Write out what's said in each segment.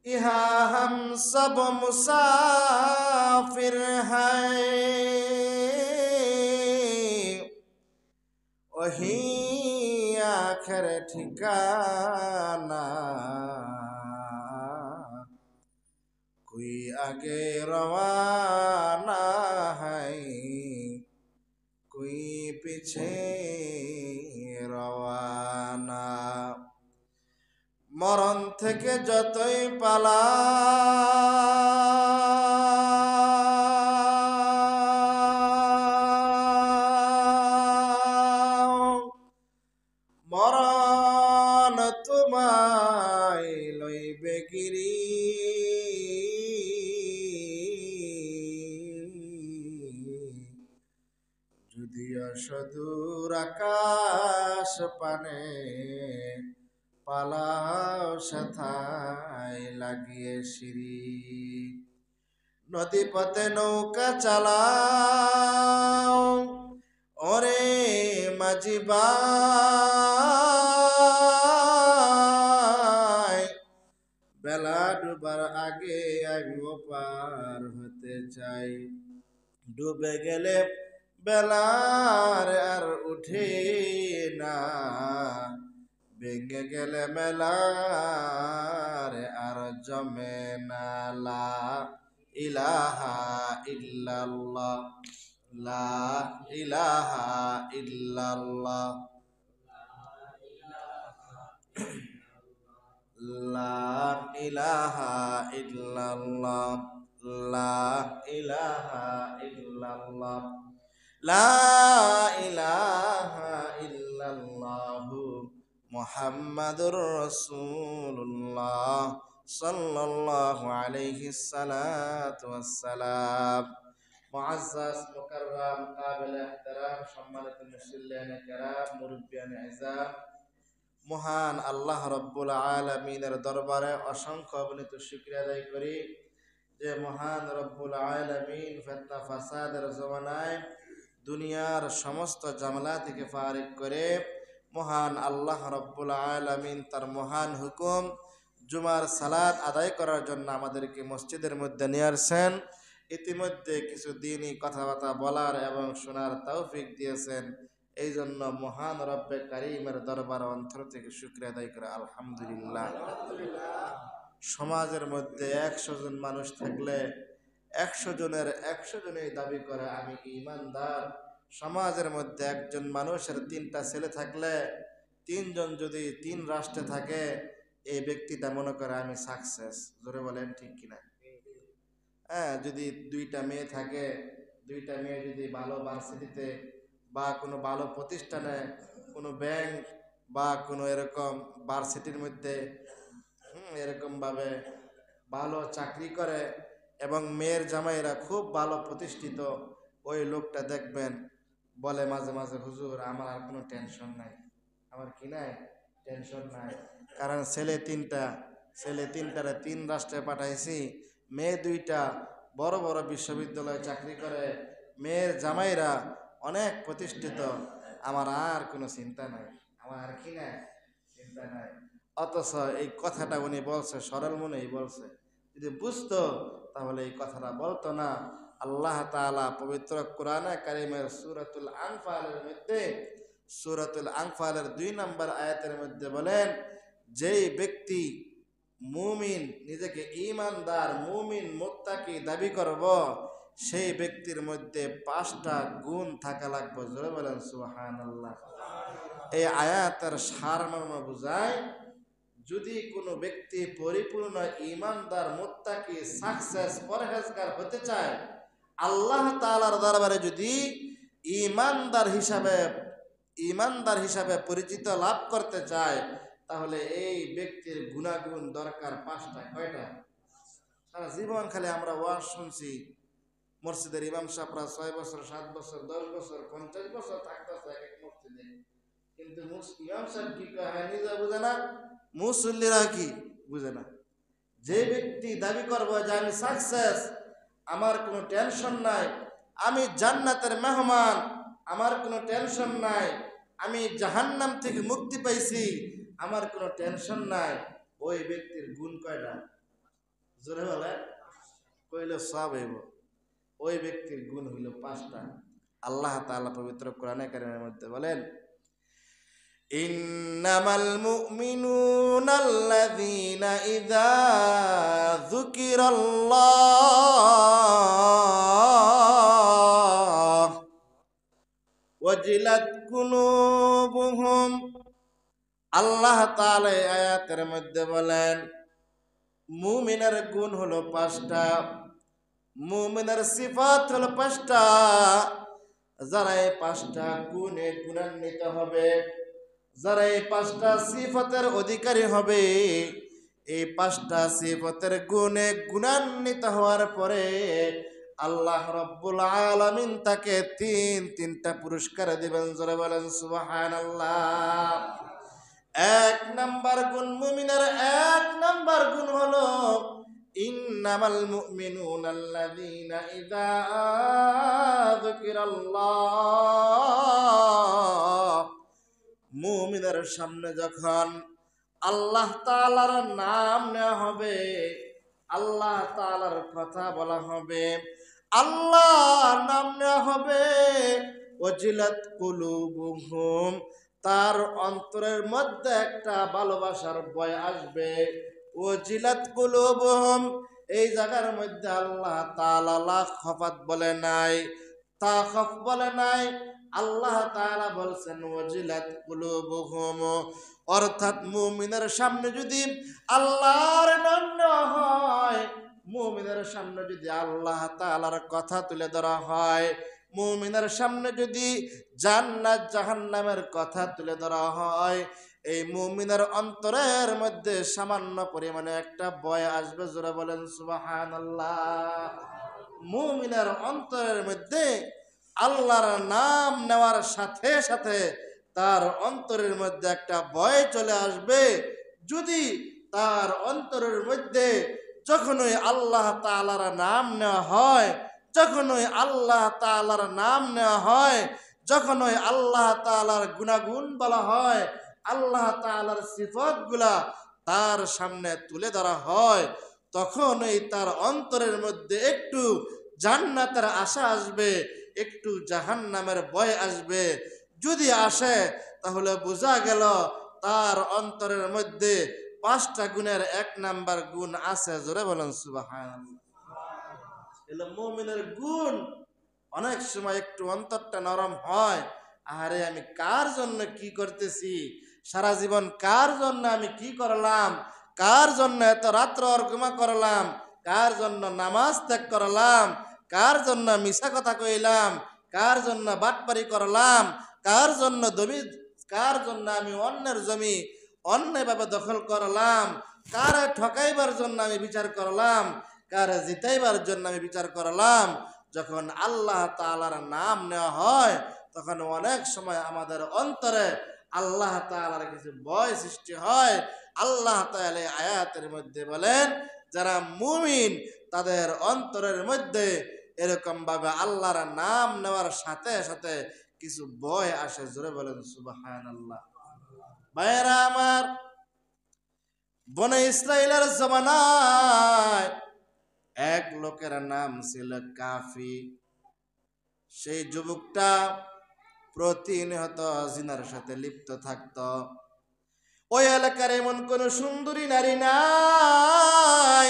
यहाँ हम सब मुसाफिर हैं, वहीं आखिर ठिकाना। कोई आगे रवाना है, कोई पीछे रवाना। মরণ থেকে যতই পালাও, মরণ তোমায় লইবে গিরি। যদিও সুদূর আকাশ পানে, পালাও সেথায় লাগিয়ে সিঁড়ি। নদী পথে নৌকা চালাও, ওরে মাঝি ভাই। বেলা ডুবার আগে আমিও পার হতে চাই। ডুবে গেলে বেলার আর উঠে না, ভেঙে গেলে মেলার আর জমে না। লা ইলাহা ইল্লাল্লাহ, লা ইলাহা ইল্লাল্লাহ, লা ইলাহা ইল্লাল্লাহ, লা ইলাহা ইল্লাল্লাহ, লা ইলাহা ইল্লাল্লাহু মুহাম্মাদুর রাসূলুল্লাহ সাল্লাল্লাহু আলাইহি সাল্লাতু ওয়াসসালাম। মুআজ্জাজ মুকাররম কাবিল ইহতিরাম সম্মানিত মুসল্লিয়ানে কেরাম, মুরব্বিয়ানে ইজাম, মহান আল্লাহ রব্বুল আলামিনের দরবারে অসংখ্য অগণিত শুকরিয়া আদায় করি যে মহান রব্বুল আলামিন ফিতনা ফাসাদের জমানায় দুনিয়ার সমস্ত ঝামেলা থেকে ফারিগ করে মহান আল্লাহ রব্বুল আলামিন তার মহান হুকুম জুমার সালাত আদায় করার জন্য আমাদেরকে মসজিদের মধ্যে নিয়ে আসছেন। ইতিমধ্যে কিছু দিনই কথাবার্তা বলার এবং শোনার তৌফিক দিয়েছেন। এই জন্য মহান রব্বে কারীমের দরবার অন্তর থেকে শুকরিয়া আদায় করে আলহামদুলিল্লাহ। সমাজের মধ্যে 100 জন মানুষ থাকলে 100 জনের 100 জনই দাবি করে আমি ঈমানদার। সমাজের মধ্যে একজন মানুষের 3টা ছেলে থাকলে 3 জন যদি 3 রাষ্ট্রে থাকে, এই ব্যক্তিটা মনে করে আমি সাকসেস। জোরে বলেন ঠিক কিনা? হ্যাঁ, যদি 2টা মেয়ে থাকে, 2টা মেয়ে যদি ভালো ভার্সিটিতে বা কোনো ভালো প্রতিষ্ঠানে, কোনো ব্যাংক বা কোনো এরকম ভার্সিটির মধ্যে এরকম ভাবে ভালো চাকরি করে এবং মেয়ের জামাইরা খুব ভালো প্রতিষ্ঠিত, ওই লোকটা দেখবেন বলে মাঝে মাঝে হুজুর আমার আর কোনো টেনশন নাই। আমার কি নাই? টেনশন নাই। কারণ ছেলে 3টারে 3 রাষ্ট্রে পাঠাইছি, মেয়ে 2টা বড় বড় বিশ্ববিদ্যালয়ে চাকরি করে, মেয়ের জামাইরা অনেক প্রতিষ্ঠিত। আমার আর কোনো চিন্তা নাই, আমার আর কি নাই? চিন্তা নাই। অথচ এই কথাটা উনি বলছে সরল মনেই বলছে। যদি বুঝতো তাহলে এই কথাটা বলতো না। আল্লাহ তাআলা পবিত্র কোরআনে কারিমের সূরাতুল আনফালের 2 নম্বর আয়াতের মধ্যে বলেন, যেই ব্যক্তি মুমিন, নিজেকে ঈমানদার মুমিন মুত্তাকি দাবি করব, সেই ব্যক্তির মধ্যে 5টা গুণ থাকা লাগবে। জোরে বলেন সুবহানাল্লাহ। এই আয়াতের সারমর্ম বুঝায়, যদি কোনো ব্যক্তি পরিপূর্ণ ঈমানদার মুত্তাকি সাকসেস পরহেজগার হতে চায়, আল্লাহ তাআলার দরবারে যদি ঈমানদার হিসাবে পরিচিত লাভ করতে চায়, তাহলে এই ব্যক্তির গুণাগুণ দরকার 5টা। কয়টা? সারা জীবন খালি আমরা ওয়াজ শুনছি, মসজিদের ইমাম সাহেবরা 6 বছর 7 বছর 10 বছর 50 বছর থাকতেছে এক মসজিদে, কিন্তু ইমাম সাহেব কি কয় নিজে বুঝে না, মুসল্লিরা কি বুঝে না। যে ব্যক্তি দাবি করবো যে আমি সাকসেস, আমার কোনো টেনশন নাই, আমি জান্নাতের মেহমান, আমার কোনো টেনশন নাই, আমি জাহান্নাম থেকে মুক্তি পাইছি, আমার কোনো টেনশন নাই, ওই ব্যক্তির গুণ কয়টা? জোরে বলে, কইলে সব হইব। ওই ব্যক্তির গুণ হইল 5টা। আল্লাহ তাআলা পবিত্র কোরআনে কারীমের মধ্যে বলেন, ইন্নামাল মুমিনুনাল্লাযীনা ইযা যুকিরাল্লাহ ওয়াজিলাত কুলুবুহুম। আল্লাহ তাআলা এই আয়াতের মধ্যে বলেন, মুমিনের গুণ হলো 5টা, মুমিনের সিফাত হলো 5টা। যারা এই 5টা গুণে গুণান্বিত হবে, যারা এই 5টা সিফাতের অধিকারী হবে, এই 5টা সিফাতের গুণে গুণান্বিত হওয়ার পরে আল্লাহ রাব্বুল আলামিন তাকে তিনটা পুরস্কার দিবেন। জোরে বলেন সুবহানাল্লাহ। 1 নাম্বার গুণ, মুমিনের 1 নাম্বার গুণ হলো ইন্নামাল মুমিনুনাল্লাযীনা ইযা যুকিরাল্লাহ। মুমিনের সামনে যখন আল্লাহ তাআলার নাম নেওয়া হবে, আল্লাহ তাআলার কথা বলা হবে, আল্লাহর নাম নেওয়া হবে, ওয়াজিলাত কুলুবুহুম, তার অন্তরের মধ্যে একটা ভালোবাসার ভয় আসবে। ওয়াজিলাত কুলুবুহুম, এই জায়গার মধ্যে আল্লাহ তাআলা লা খফাত বলে নাই, তাখাফ বলে নাই, আল্লাহ তাআলা বলছেন ওয়াজিলাত কুলুবুহুম। অর্থাৎ মুমিনের সামনে যদি আল্লাহর নাম নেওয়া হয়, মুমিনের সামনে যদি আল্লাহ তাআলার কথা তুলে ধরা হয়, মুমিনের সামনে যদি জান্নাত জাহান্নামের কথা তুলে ধরা হয়, এই মুমিনের অন্তরের মধ্যে সামান্য পরিমাণে একটা ভয় আসবে। জোরে বলেন সুবহানাল্লাহ। মুমিনের অন্তরের মধ্যে আল্লাহর নাম নেওয়ার সাথে সাথে তার অন্তরের মধ্যে একটা ভয় চলে আসবে। যদি তার অন্তরের মধ্যে যখনই আল্লাহ তাআলার নাম নেওয়া হয়, যখনই আল্লাহ তাআলার নাম নেওয়া হয়, যখনই আল্লাহ তাআলার গুণাগুণ বলা হয়, আল্লাহ তাআলার সিফাতগুলা তার সামনে তুলে ধরা হয়, তখনই তার অন্তরের মধ্যে একটু জান্নাতের আশা আসবে, একটু জাহান্নামের ভয় আসবে। যদি আসে তাহলে বোঝা গেল তার অন্তরের মধ্যে 5টা গুণের 1 নাম্বার গুণ আছে। জোরে বলেন সুবহানাল্লাহ। এলো মুমিনের গুণ। অনেক সময় একটু অন্তরটা নরম হয়, আরে আমি কার জন্য কি করতেছি, সারা জীবন কার জন্য আমি কি করলাম, কার জন্য এত রাত্র অর্গমা করলাম, কার জন্য নামাজ ত্যাগ করলাম, কার জন্য মিশা কথা কইলাম, কার জন্য বাটপারি করলাম, কার জন্য জমি, কার জন্য আমি অন্যের জমি অন্যভাবে দখল করলাম, কারে ঠকাইবার জন্য আমি বিচার করলাম, কারে জিতাইবার জন্য আমি বিচার করলাম। যখন আল্লাহ তাআলার নাম নেওয়া হয়, তখন অনেক সময় আমাদের অন্তরে আল্লাহ তাআলার কিছু ভয় সৃষ্টি হয়। আল্লাহ তাআলা এই আয়াতের মধ্যে বলেন, যারা মুমিন তাদের অন্তরের মধ্যে এরকম ভাবে আল্লাহর নাম নেওয়ার সাথে সাথে কিছু ভয় আসে। জোরে বলেন সুবহানাল্লাহ। ভাইরা আমার, বনে ইসরাইলের জমানায় এক লোকের নাম ছিল কাফি। সেই যুবকটা প্রতিনিয়ত জিনার সাথে লিপ্ত থাকত। ওই এলাকার এমন কোন সুন্দরী নারী নাই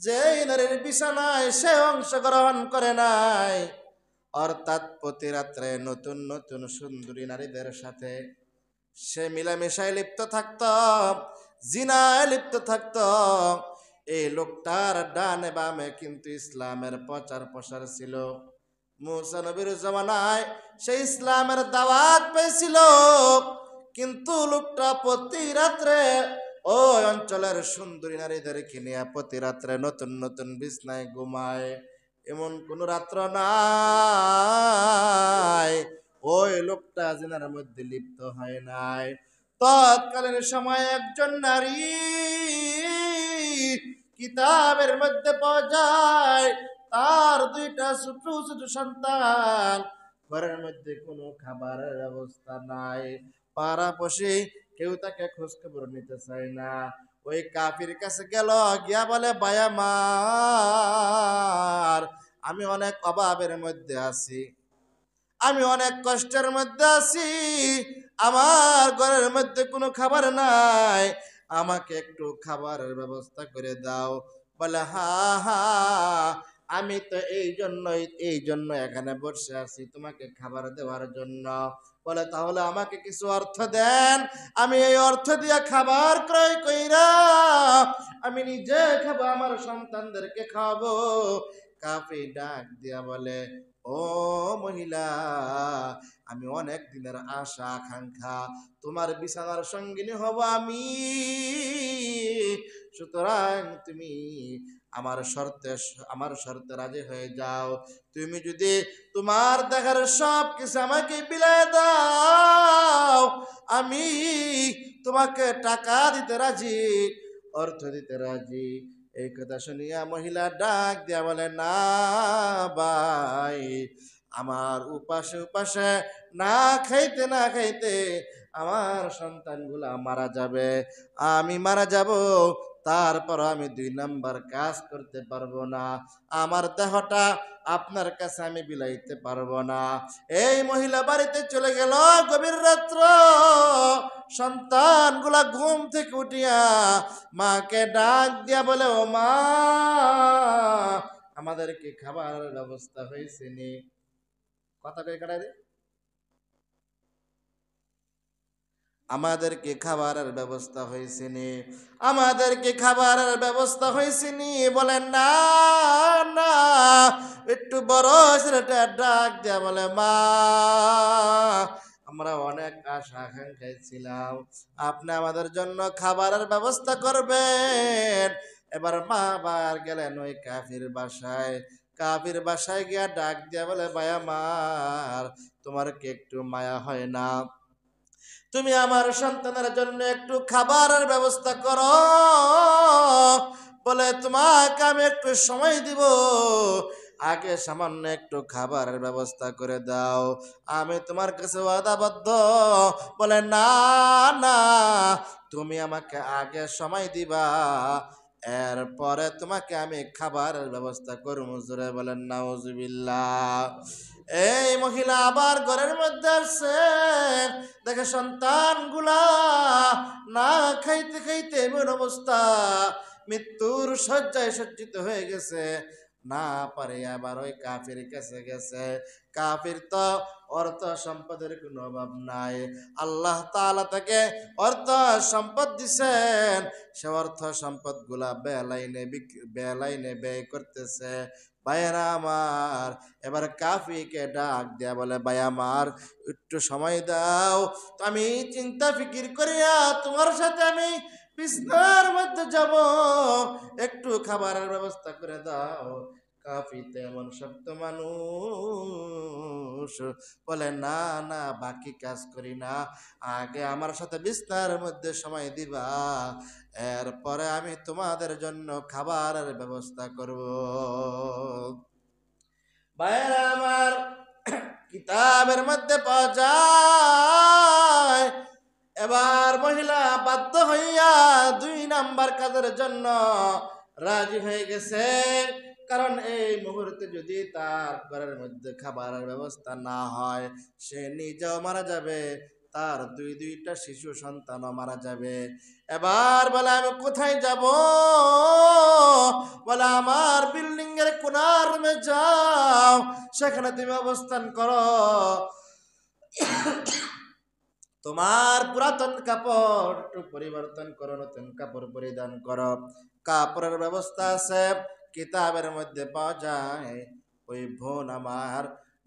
যে নারীর বিছানায় সে অংশগ্রহণ করে নাই। অর্থাৎ প্রতি রাত্রে নতুন নতুন সুন্দরী নারীদের সাথে সে মিলামেশায় লিপ্ত থাকত, জিনায় লিপ্ত থাকত। এই লোকটার ডানে বামে কিন্তু ইসলামের প্রচার প্রসার ছিল। মুসা নবীর জামানায় সে ইসলামের দাওয়াত পেয়েছিল, কিন্তু লোকটা প্রতি রাত্রে ওই অঞ্চলের সুন্দরী নারীদেরকে নিয়ে প্রতি রাত্রে নতুন নতুন বিছনায় ঘুমায়। এমন কোন রাত্র নাই ওই লোকটা জিনার মধ্যে লিপ্ত হয় নাই। তৎকালীন সময় একজন নারী কিতাবের মধ্যে পাওয়া যায়, তার 2টা ছোট ছোট সন্তান, ঘরের মধ্যে কোনো খাবারের ব্যবস্থা নাই, পাড়াপড়শি কেউ তাকে খোঁজ খবর নিতে চায় না। ওই কাফির কাছে গেল, গিয়া বলে ভাই আমার, আমি অনেক অভাবের মধ্যে আছি, আমি অনেক কষ্টের মধ্যে আছি, আমার ঘরের মধ্যে কোনো খাবার নাই, আমাকে একটু খাবারের ব্যবস্থা করে দাও। বলে হা হা, আমি তো এই জন্য এখানে বসে আছি তোমাকে খাবার দেওয়ার জন্য। বলে তাহলে আমাকে কিছু অর্থ দেন, আমি এই অর্থ দিয়া খাবার ক্রয় কইরা আমি নিজে খাবো, আমার সন্তানদেরকে খাওয়াবো। কাফি ডাক দিয়া বলে, ও মহিলা, আমি অনেক দিনের আশা আকাঙ্ক্ষা, তোমার বিছানার সঙ্গিনী হব আমি, সুতরাং তুমি আমার শর্তে রাজি হয়ে যাও। তুমি যদি তোমার দেখার সব কিছু আমাকে বিলাই দাও, আমি তোমাকে টাকা দিতে রাজি, অর্থ দিতে রাজি। এই কথা শুনিয়া মহিলা ডাক দিয়া বলে, না ভাই, আমার উপাসে উপাসে না খাইতে না খাইতে আমার সন্তানগুলা মারা যাবে, আমি মারা যাব, তারপর আমি 2 নাম্বার কাজ করতে পারবো না, আমার দেহটা আপনার কাছে আমি বিলাইতে পারবো না। এই মহিলা বাড়িতে চলে গেল। গভীর রাত্র, সন্তানগুলা ঘুম থেকে উঠিয়া মাকে ডাক দিয়া বলে, ও মা, আমাদের কি খাবারের ব্যবস্থা হয়েছে নি? কথা কই কাটাই রে, আমাদেরকে খাবারের ব্যবস্থা হয়েছে নি? আমাদেরকে খাবারের ব্যবস্থা হয়েছে নি? বলেন না, না। একটু বড় ছেলেটা ডাক দিয়া বলে, মা, আমরা অনেক আশা আকাঙ্ক্ষায় ছিলাম, আপনি আমাদের জন্য খাবারের ব্যবস্থা করবেন। এবার মা আবার গেলেন ওই কাফির বাসায়। কাফির বাসায় গিয়া ডাক দিয়া বলে, ভাই আমার, তোমার কি একটু মায়া হয় না? তুমি আমার সন্তানের জন্য একটু খাবারের ব্যবস্থা করো। বলে তোমাকে আমি একটু সময় দিব, আগে সামান্য একটু খাবারের ব্যবস্থা করে দাও, আমি তোমার কাছে ওয়াদাবদ্ধ। বলে না, না, তুমি আমাকে আগে সময় দিবা, এরপরে তোমাকে আমি খাবারের ব্যবস্থা করবো। জোরে বলেন নাউজুবিল্লাহ। এই মহিলা আবার ঘরের মধ্যে আসছে, দেখে সন্তানগুলা না খাইতে খাইতে এমন অবস্থা, মৃত্যুর শয্যায় সজ্জিত হয়ে গেছে। না পারে আবার ওই কাফির কাছে গেছে। কাফির তো অর্থ সম্পদের কোনো অভাব নাই, আল্লাহ তাআলা তাকে অর্থ সম্পদ দিছেন, সে অর্থ সম্পদ গুলা বেলাইনে ব্যয় করতেছে। ভাইয়েরা আমার, এবার কাফিকে ডাক দেয়া বলে, ভাই আমার, একটু সময় দাও, আমি চিন্তা ফিকির করিয়া তোমার সাথে আমি বিছনার মধ্যে যাব, একটু খাবারের ব্যবস্থা করে দাও। কাফি তেমন শক্ত মানুষ, বলে না, না, বাকি কাজ করি না, আগে আমার সাথে বিছনার মধ্যে সময় দিবা, এরপরে আমি তোমাদের জন্য খাবারের ব্যবস্থা করব। ভাইয়েরা আমার, কিতাবের মধ্যে পাওয়া যায়, এবার মহিলা বাধ্য হইয়া 2 নাম্বার কাজের জন্য রাজি হয়ে গেছে। কারণ এই মুহূর্তে যদি তার ঘরের মধ্যে খাবারের ব্যবস্থা না হয়, সে নিজেও মারা যাবে, তার দুইটা শিশু সন্তানও মারা যাবে। এবার বলে, আমি কোথায় যাব? বলে, আমার বিল্ডিং এর কোনার রুমে যাও, সেখানে তুমি অবস্থান করো, তোমার পুরাতন কাপড় একটু পরিবর্তন করো, নতুন কাপড় পরিধান করো। কাপড়ের ব্যবস্থা আছে, কিতাবের মধ্যে পাওয়া যায়। ওই বোন আমার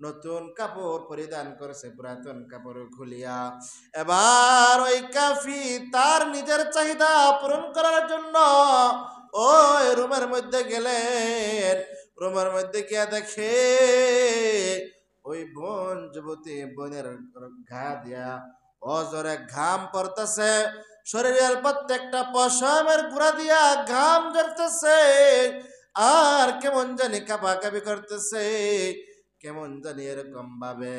নতুন কাপড় পরিধান করেছে, পুরাতন কাপড় খুলিয়া। এবার ওই কাফি তার নিজের চাহিদা পূরণ করার জন্য ওই রুমের মধ্যে গেলেন। রুমের মধ্যে গিয়ে দেখে ওই বোন যুবতী, বোনের ঘা দিয়া অজরে ঘাম পড়তেছে, শরীরের প্রত্যেকটা পশমের গুড়া দিয়া ঘাম ঝরতেছে, আর কেমন জানি কাঁপাকাঁপি করতেছে, কেমন জানি এরকম ভাবে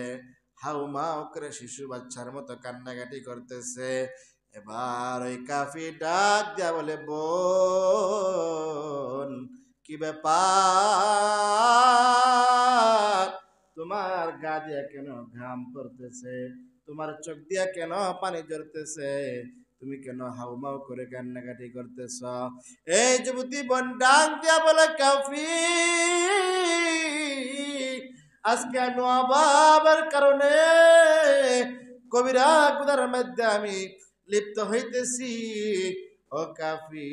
হাউমাউ করে শিশু বাচ্চার মতো কান্নাকাটি করতেছে। এবার ওই কাফি ডাক দিয়া বলে, বোন কি ব্যাপার, তোমার গা দিয়া কেন ঘাম পড়তেছে, তোমার চোখ দিয়া কেন পানি ঝরতেছে, তুমি কেন হাউমাউ করে কান্নাকাটি করতেছ? এই যুবতী বোন ডাক দিয়া বলে, কাফি আজকে আমি অভাবের কারণে কবিরা গুনার মধ্যে আমি লিপ্ত হইতেছি। ও কাফি